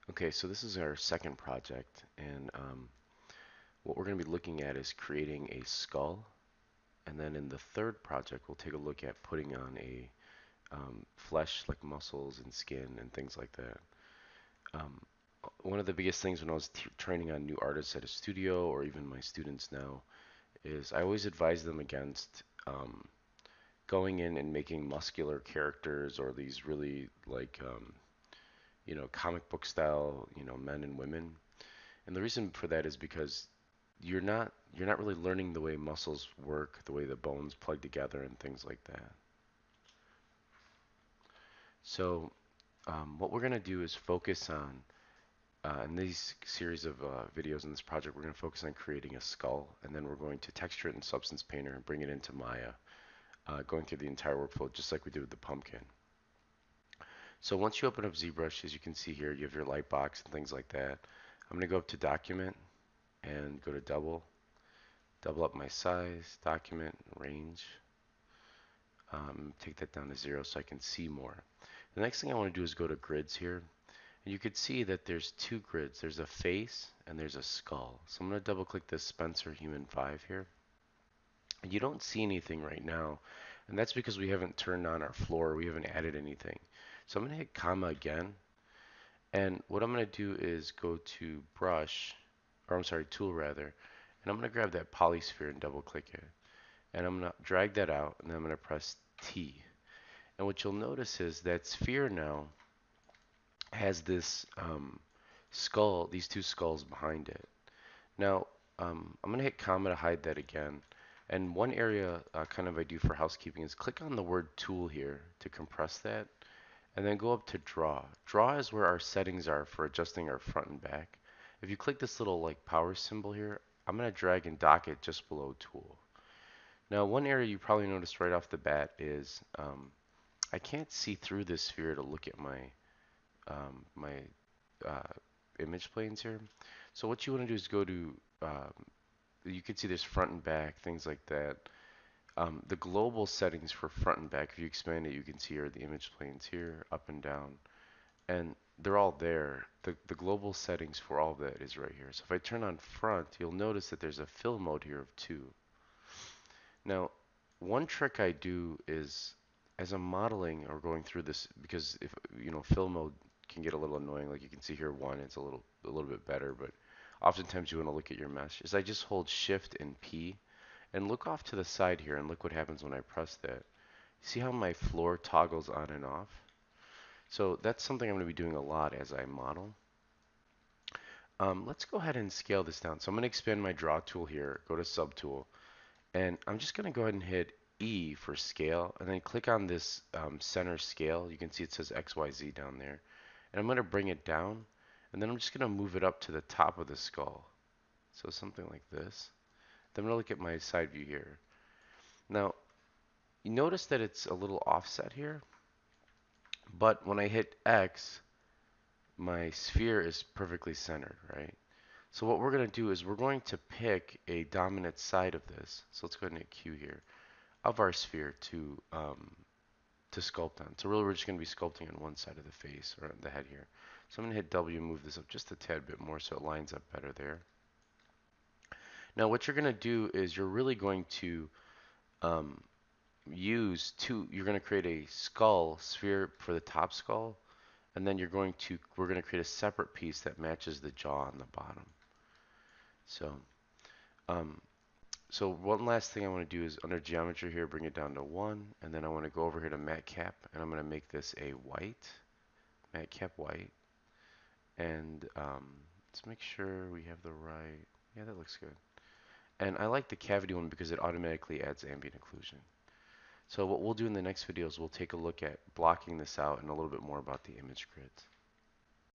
Okay, so this is our second project, and what we're going to be looking at is creating a skull, and then in the third project, we'll take a look at putting on a flesh like muscles and skin and things like that. Um, One of the biggest things when I was training on new artists at a studio or even my students now is I always advise them against going in and making muscular characters or these really like comic book style men and women. And the reason for that is because you're not really learning the way muscles work, the way the bones plug together and things like that. So what we're going to do is focus on in these series of videos in this project, we're going to focus on creating a skull, and then we're going to texture it in Substance Painter and bring it into Maya, going through the entire workflow just like we did with the pumpkin. So once you open up ZBrush, as you can see here, you have your light box and things like that. I'm going to go up to Document and go to double up my size, Document, Range. Take that down to 0 so I can see more. The next thing I want to do is go to Grids here. And you could see that there's two grids. There's a face and there's a skull. So I'm going to double click this Spencer Human 5 here. And you don't see anything right now. And that's because we haven't turned on our floor. We haven't added anything. So I'm going to hit comma again. And what I'm going to do is go to brush, or I'm sorry, tool rather. And I'm going to grab that polysphere and double click it. And I'm going to drag that out. And then I'm going to press T. And what you'll notice is that sphere now has this skull, these two skulls behind it. Now, I'm going to hit comma to hide that again. And one area kind of I do for housekeeping is click on the word tool here to compress that, and then go up to draw. Draw is where our settings are for adjusting our front and back. If you click this little like power symbol here, I'm going to drag and dock it just below tool. Now, one area you probably noticed right off the bat is I can't see through this sphere to look at my uh, image planes here. So what you want to do is go to, you can see there's front and back, things like that. The global settings for front and back, if you expand it, you can see are the image planes here, up and down, and they're all there. The global settings for all of that is right here. So if I turn on front, you'll notice that there's a fill mode here of 2. Now, one trick I do is as I'm modeling or going through this, because if fill mode can get a little annoying. Like you can see here, 1, it's a little bit better, but oftentimes you want to look at your mesh. Is I just hold Shift and P and look off to the side here, and look what happens when I press that. See how my floor toggles on and off? So that's something I'm going to be doing a lot as I model. Let's go ahead and scale this down. So I'm going to expand my draw tool here, go to subtool, and I'm just going to go ahead and hit E for scale, and then click on this center scale. You can see it says XYZ down there. And I'm going to bring it down, and then I'm just going to move it up to the top of the skull. So something like this. Then I'm going to look at my side view here. Now, you notice that it's a little offset here, but when I hit X, my sphere is perfectly centered, right? So what we're going to do is we're going to pick a dominant side of this. So let's go ahead and hit Q here, of our sphere to sculpt on. So really we're just going to be sculpting on one side of the face or the head here. So I'm going to hit W and move this up just a tad bit more so it lines up better there. Now what you're going to do is you're really going to um, you're going to create a skull sphere for the top skull, and then we're going to create a separate piece that matches the jaw on the bottom. So um, so one last thing I want to do is under geometry here, bring it down to 1, and then I want to go over here to matte cap, and I'm going to make this a white, matte cap white, and let's make sure we have the right, yeah, that looks good. And I like the cavity one because it automatically adds ambient occlusion. So what we'll do in the next video is we'll take a look at blocking this out and a little bit more about the image grids.